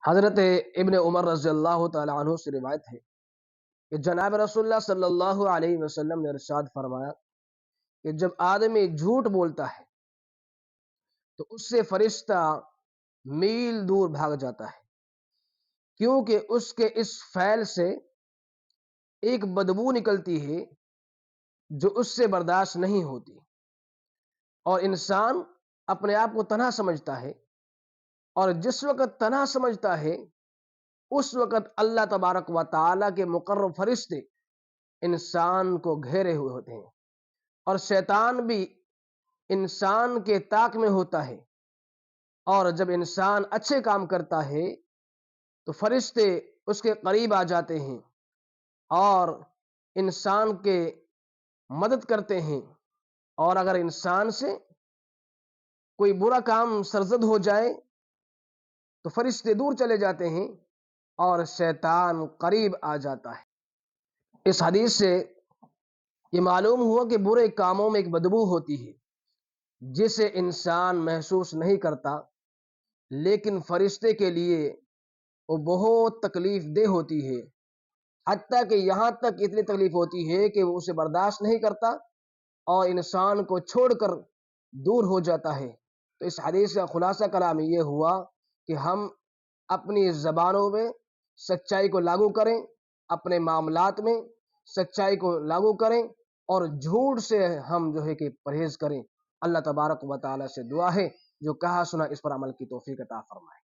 حضرت ابن عمر رضی اللہ تعالی عنہ سے روایت ہے کہ جناب رسول اللہ صلی اللہ علیہ وسلم نے ارشاد فرمایا کہ جب آدمی جھوٹ بولتا ہے تو اس سے فرشتہ میل دور بھاگ جاتا ہے، کیونکہ اس کے اس فعل سے ایک بدبو نکلتی ہے جو اس سے برداشت نہیں ہوتی، اور انسان اپنے آپ کو تنہا سمجھتا ہے، اور جس وقت تنہا سمجھتا ہے اس وقت اللہ تبارک و تعالی کے مقرب فرشتے انسان کو گھیرے ہوئے ہوتے ہیں، اور شیطان بھی انسان کے طاق میں ہوتا ہے، اور جب انسان اچھے کام کرتا ہے تو فرشتے اس کے قریب آ جاتے ہیں اور انسان کے مدد کرتے ہیں، اور اگر انسان سے کوئی برا کام سرزد ہو جائے تو فرشتے دور چلے جاتے ہیں اور شیطان قریب آ جاتا ہے۔ اس حدیث سے یہ معلوم ہوا کہ برے کاموں میں ایک بدبو ہوتی ہے جسے انسان محسوس نہیں کرتا، لیکن فرشتے کے لیے وہ بہت تکلیف دہ ہوتی ہے، حتیٰ کہ یہاں تک اتنی تکلیف ہوتی ہے کہ وہ اسے برداشت نہیں کرتا اور انسان کو چھوڑ کر دور ہو جاتا ہے۔ تو اس حدیث کا خلاصہ کلام یہ ہوا کہ ہم اپنی زبانوں میں سچائی کو لاگو کریں، اپنے معاملات میں سچائی کو لاگو کریں، اور جھوٹ سے ہم کہ پرہیز کریں۔ اللہ تبارک و تعالی سے دعا ہے جو کہا سنا اس پر عمل کی توفیق عطا فرمائے۔